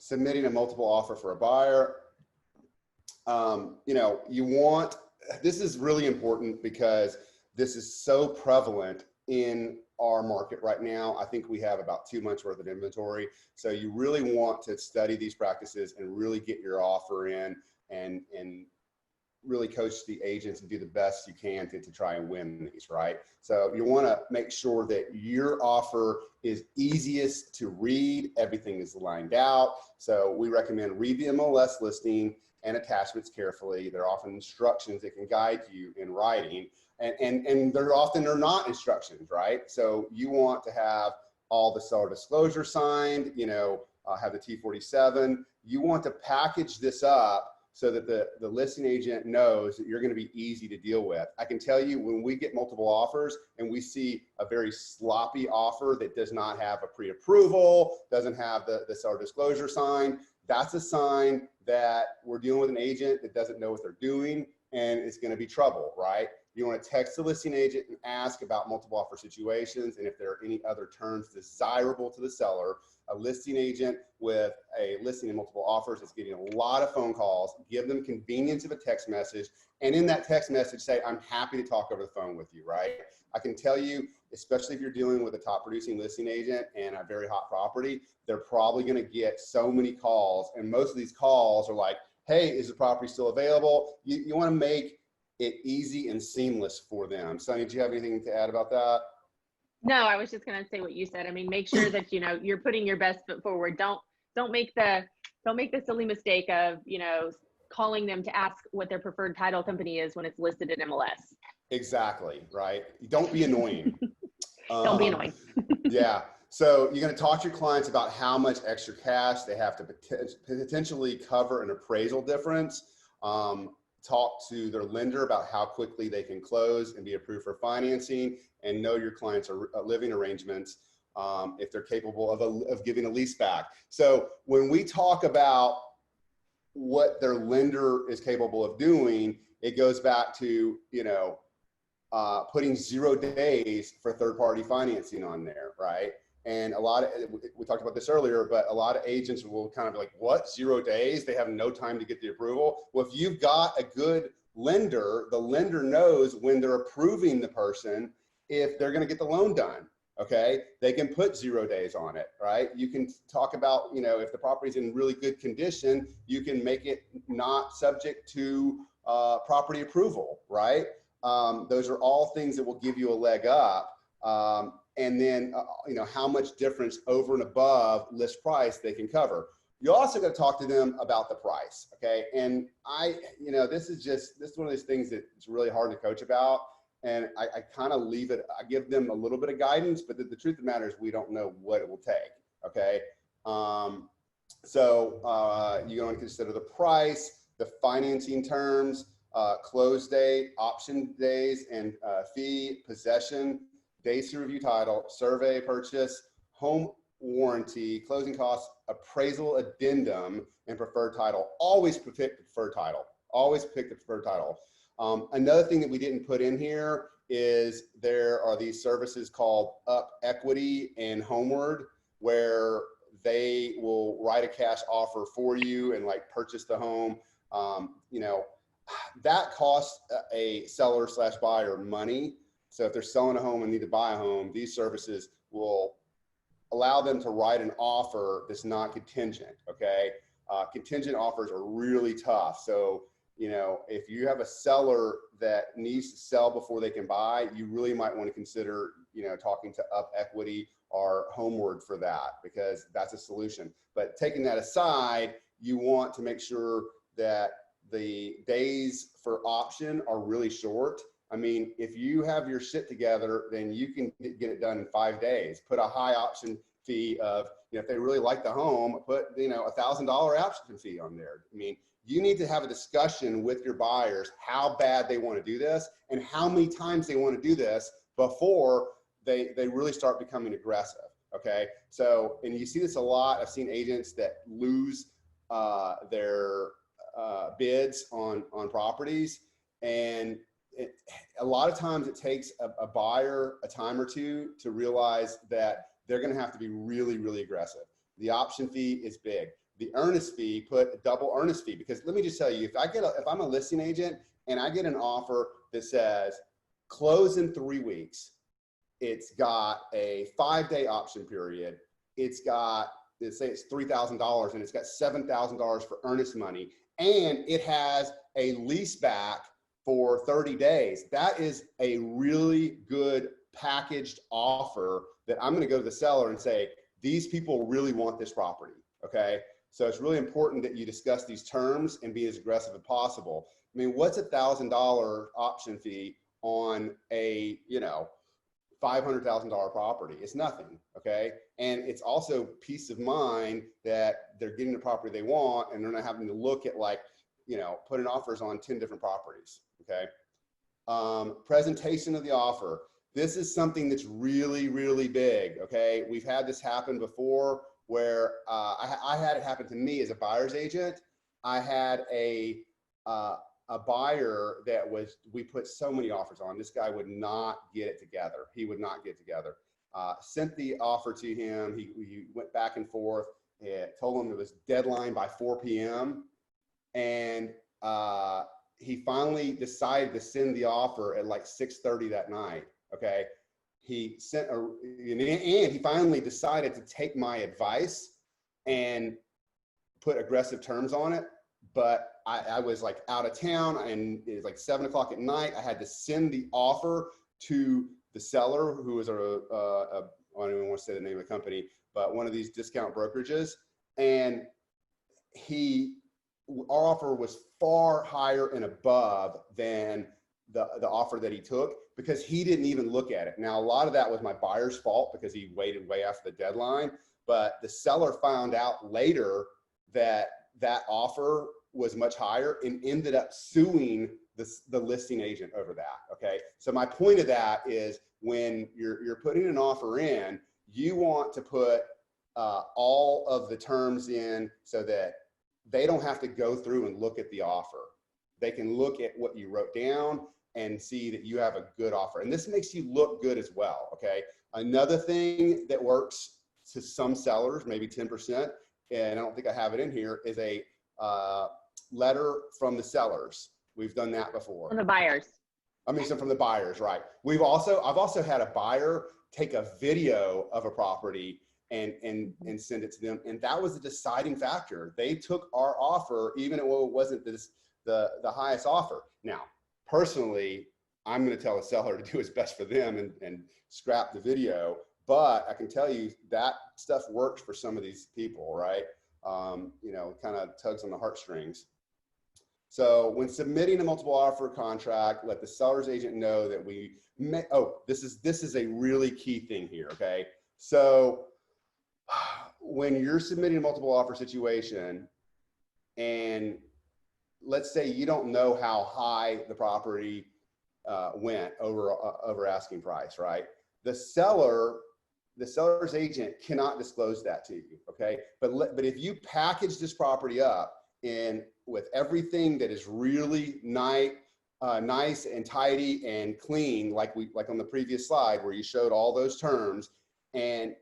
submitting a multiple offer for a buyer. You know, this is really important because this is so prevalent in our market right now. I think we have about 2 months worth of inventory. So you really want to study these practices and really get your offer in and really coach the agents and do the best you can to try and win these, right? So you want to make sure that your offer is easiest to read. Everything is lined out. So we recommend read the MLS listing and attachments carefully. There are often instructions that can guide you in writing, and there often are not instructions, right? So you want to have all the seller disclosure signed, you know, have the T47. You want to package this up so that the listing agent knows that you're going to be easy to deal with. I can tell you, when we get multiple offers and we see a very sloppy offer that does not have a pre-approval, doesn't have the seller disclosure sign, that's a sign that we're dealing with an agent that doesn't know what they're doing, and it's going to be trouble, right? You want to text the listing agent and ask about multiple offer situations and if there are any other terms desirable to the seller. A listing agent with a listing and multiple offers is getting a lot of phone calls. Give them convenience of a text message, and in that text message say, I'm happy to talk over the phone with you, right? I can tell you, especially if you're dealing with a top producing listing agent and a very hot property, they're probably going to get so many calls, and most of these calls are like, hey, is the property still available? You want to make it easy and seamless for them. Sonny, do you have anything to add about that? No, I was just going to say what you said. I mean, make sure that, you know, you're putting your best foot forward. Don't make the silly mistake of, you know, calling them to ask what their preferred title company is when it's listed in MLS. Exactly, right? Don't be annoying. Don't be annoying. Yeah. So you're going to talk to your clients about how much extra cash they have to potentially cover an appraisal difference. Talk to their lender about how quickly they can close and be approved for financing, and know your clients' living arrangements if they're capable of giving a lease back. So when we talk about what their lender is capable of doing, it goes back to, you know, putting 0 days for third-party financing on there, right? And we talked about this earlier, but a lot of agents will kind of be like, what, 0 days? They have no time to get the approval. Well, if you've got a good lender, the lender knows when they're approving the person, if they're going to get the loan done, okay? They can put 0 days on it, right? You can talk about, you know, if the property's in really good condition, you can make it not subject to property approval, right? Those are all things that will give you a leg up. And then, you know, how much difference over and above list price they can cover. You also got to talk to them about the price, okay? And you know, this is one of those things that it's really hard to coach about. And I kind of leave it, I give them a little bit of guidance, but the truth of the matter is we don't know what it will take, okay? So you're going to consider the price, the financing terms, close date, option days, and fee, possession, days to review title, survey, purchase, home warranty, closing costs, appraisal addendum, and preferred title. Always pick the preferred title. Always pick the preferred title. Another thing that we didn't put in here is there are these services called Up Equity and Homeward, where they will write a cash offer for you and like purchase the home. You know, that costs a seller / buyer money. So if they're selling a home and need to buy a home, these services will allow them to write an offer that's not contingent, okay? Contingent offers are really tough. So, you know, if you have a seller that needs to sell before they can buy, you really might want to consider, you know, talking to Up Equity or Homeward for that, because that's a solution. But taking that aside, you want to make sure that the days for option are really short. I mean, if you have your shit together, then you can get it done in 5 days. Put a high option fee of, you know, if they really like the home, put, you know, $1,000 option fee on there. I mean, you need to have a discussion with your buyers how bad they want to do this and how many times they want to do this before they really start becoming aggressive. Okay. So, and you see this a lot. I've seen agents that lose their bids on properties, and a lot of times it takes a buyer a time or two to realize that they're going to have to be really, really aggressive. The option fee is big. the earnest fee, put a double earnest fee. Because let me just tell you, if I'm a listing agent and I get an offer that says close in 3 weeks, it's got a 5-day option period, it's got, let's say it's $3,000 and it's got $7,000 for earnest money, and it has a lease back for 30 days. That is a really good packaged offer that I'm going to go to the seller and say, these people really want this property. Okay. So it's really important that you discuss these terms and be as aggressive as possible. I mean, what's $1,000 option fee on a, $500,000 property? It's nothing. Okay. And it's also peace of mind that they're getting the property they want and they're not having to look at putting offers on 10 different properties. Okay. Presentation of the offer. This is something that's really, really big. Okay. We've had this happen before where I had it happen to me as a buyer's agent. I had a buyer that we put so many offers on. This guy would not get it together. He would not get together. Sent the offer to him. He went back and forth. Told him it was deadline by 4 p.m. And he finally decided to send the offer at like 6:30 that night. Okay. He sent and he finally decided to take my advice and put aggressive terms on it. But I was like out of town and it was like 7 o'clock at night. I had to send the offer to the seller, who was I don't even want to say the name of the company, but one of these discount brokerages. And our offer was far higher and above than the offer that he took, because he didn't even look at it. Now, a lot of that was my buyer's fault because he waited way after the deadline, but the seller found out later that that offer was much higher and ended up suing the listing agent over that. Okay. So my point of that is, when you're putting an offer in, you want to put all of the terms in so that they don't have to go through and look at the offer. They can look at what you wrote down and see that you have a good offer. And this makes you look good as well. Okay. Another thing that works to some sellers, maybe 10%, and I don't think I have it in here, is a letter from the sellers. We've done that before. From the buyers. So from the buyers, right. I've also had a buyer take a video of a property and send it to them. And that was the deciding factor. They took our offer, even though it wasn't the highest offer. Now, personally, I'm going to tell the seller to do what's best for them and scrap the video. But I can tell you that stuff works for some of these people, right? Kind of tugs on the heartstrings. So when submitting a multiple offer contract, let the seller's agent know that this is a really key thing here. Okay. So when you're submitting a multiple offer situation, and let's say you don't know how high the property went over asking price, right? The seller's agent cannot disclose that to you. Okay. But if you package this property up with everything that is really nice and tidy and clean, like on the previous slide where you showed all those terms, and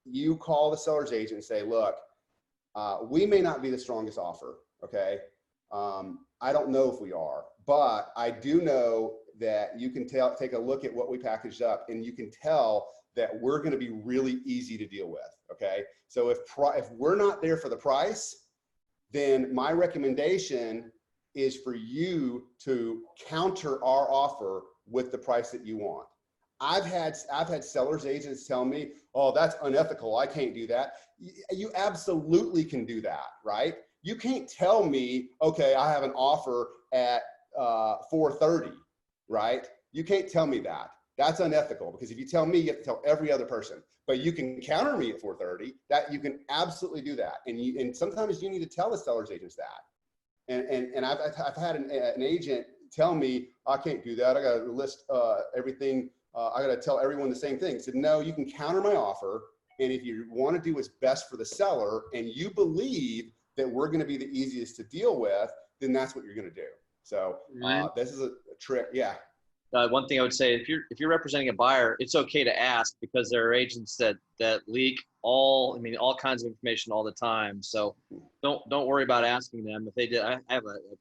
you call the seller's agent and say, look, we may not be the strongest offer. Okay. I don't know if we are, but I do know that you can take a look at what we packaged up, and you can tell that we're going to be really easy to deal with. Okay. So if we're not there for the price, then my recommendation is for you to counter our offer with the price that you want. I've had sellers agents tell me, oh, that's unethical, I can't do that. You absolutely can do that, right? You can't tell me, okay, I have an offer at 430, right? You can't tell me that. That's unethical, because if you tell me, you have to tell every other person. But you can counter me at 430. That you can absolutely do that. And sometimes you need to tell the seller's agents that. And I've had an agent tell me, I can't do that. I got to list everything. I got to tell everyone the same thing. I said, no, you can counter my offer. And if you want to do what's best for the seller, and you believe that we're going to be the easiest to deal with, then that's what you're going to do. So this is a trick. Yeah. one thing I would say, if you're representing a buyer, it's okay to ask, because there are agents that leak all kinds of information all the time. So don't worry about asking them. If they did, I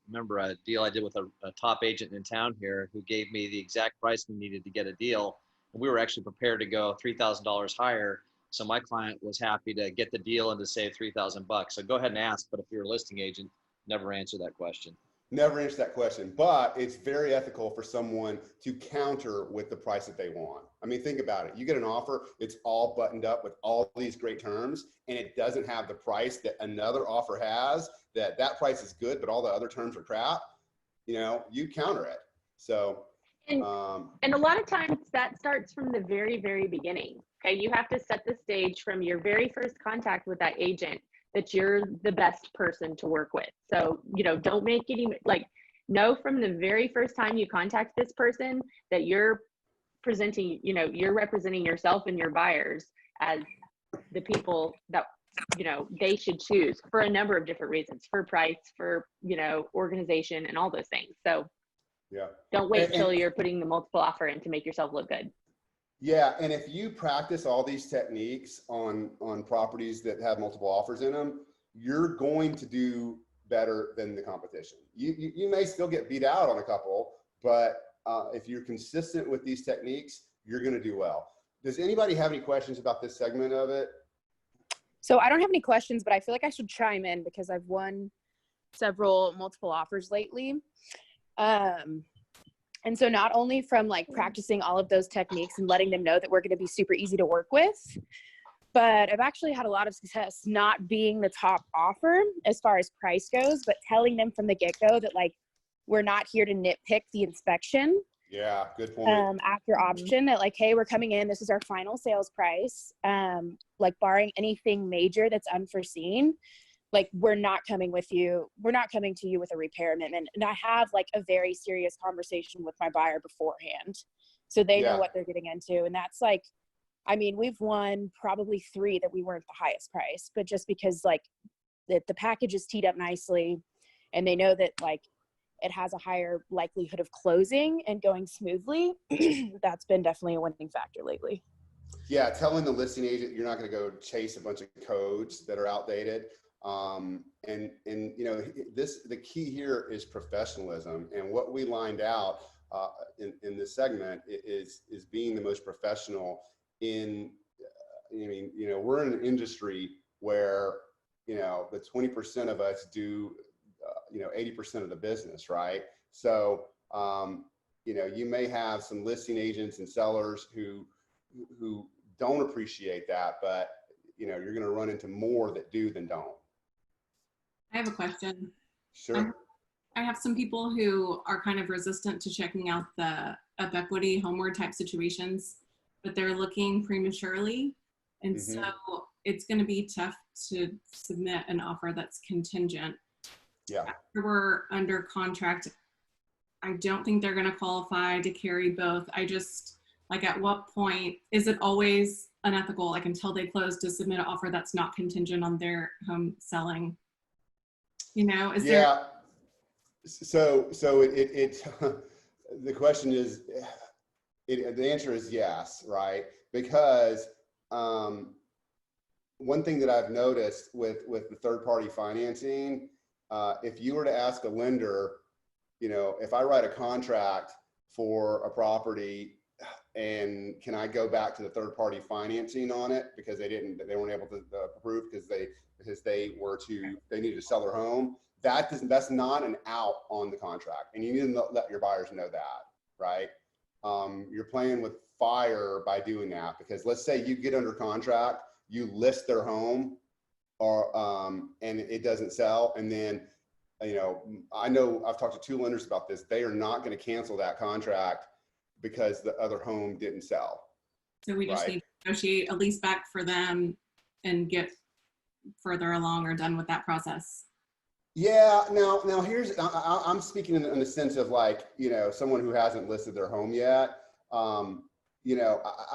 remember a deal I did with a top agent in town here who gave me the exact price we needed to get a deal. And we were actually prepared to go $3,000 higher. So my client was happy to get the deal and to save $3,000. So go ahead and ask. But if you're a listing agent, never answer that question. Never answer that question, but it's very ethical for someone to counter with the price that they want. I mean, think about it. You get an offer, it's all buttoned up with all these great terms, and it doesn't have the price that another offer has, that price is good, but all the other terms are crap. You counter it. So, and a lot of times that starts from the very, very beginning. Okay. You have to set the stage from your very first contact with that agent that you're the best person to work with. So, don't make it know from the very first time you contact this person that you're presenting, you're representing yourself and your buyers as the people that, they should choose for a number of different reasons, for price, for, organization, and all those things. So yeah, don't wait till you're putting the multiple offer in to make yourself look good. Yeah, and if you practice all these techniques on properties that have multiple offers in them, you're going to do better than the competition. You may still get beat out on a couple, but if you're consistent with these techniques, you're going to do well. Does anybody have any questions about this segment of it? So I don't have any questions, but I feel like I should chime in because I've won several multiple offers lately. And so not only from practicing all of those techniques and letting them know that we're going to be super easy to work with, but I've actually had a lot of success not being the top offer as far as price goes, but telling them from the get-go that we're not here to nitpick the inspection. Yeah, good point. After option, that hey, we're coming in, this is our final sales price. Barring anything major that's unforeseen, we're not coming to you with a repair amendment. And I have a very serious conversation with my buyer beforehand, so they know what they're getting into. And that's we've won probably 3 that we weren't the highest price, but just because the package is teed up nicely and they know that it has a higher likelihood of closing and going smoothly, that's been definitely a winning factor lately. Yeah, telling the listing agent you're not going to go chase a bunch of codes that are outdated. The key here is professionalism, and what we lined out in this segment is being the most professional in. We're in an industry where the 20% of us do 80% of the business, right? So you may have some listing agents and sellers who don't appreciate that, but you're going to run into more that do than don't. I have a question. Sure. I have some people who are kind of resistant to checking out the up equity homeward type situations, but they're looking prematurely. And so it's going to be tough to submit an offer that's contingent. Yeah. After we're under contract, I don't think they're going to qualify to carry both. I just, at what point is it always unethical, until they close, to submit an offer that's not contingent on their home selling? Is there? So the question is, the answer is yes, right? Because one thing that I've noticed with the third party financing, if you were to ask a lender, if I write a contract for a property and can I go back to the third party financing on it because they weren't able to approve because they needed to sell their home. That's not an out on the contract, and you need to let your buyers know that, right? You're playing with fire by doing that, because let's say you get under contract, you list their home, or and it doesn't sell, and then I know I've talked to 2 lenders about this. They are not going to cancel that contract because the other home didn't sell. So we just need to negotiate a lease back for them and get further along or done with that process. Yeah. Now here's, I'm speaking in the sense of someone who hasn't listed their home yet. I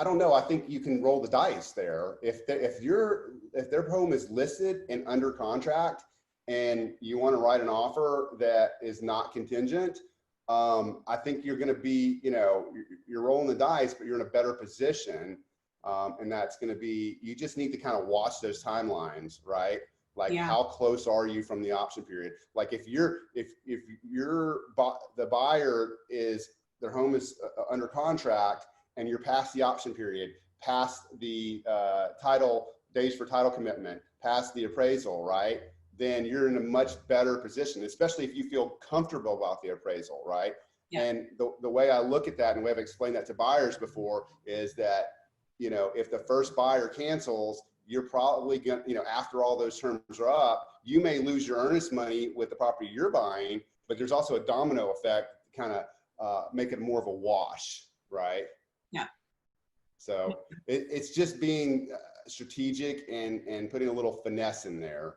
don't know. I think you can roll the dice there. If their home is listed and under contract and you want to write an offer that is not contingent, I think you're going to be, you're rolling the dice, but you're in a better position. And that's going to be, you just need to kind of watch those timelines, right? Like how close are you from the option period? Like if the buyer is, their home is under contract and you're past the option period, past the days for title commitment, past the appraisal, right? Then you're in a much better position, especially if you feel comfortable about the appraisal, right? Yeah. And the way I look at that and the way I've explained that to buyers before is that, if the first buyer cancels, you're probably going to, after all those terms are up, you may lose your earnest money with the property you're buying, but there's also a domino effect to kind of make it more of a wash, right? Yeah. So it's just being strategic and putting a little finesse in there,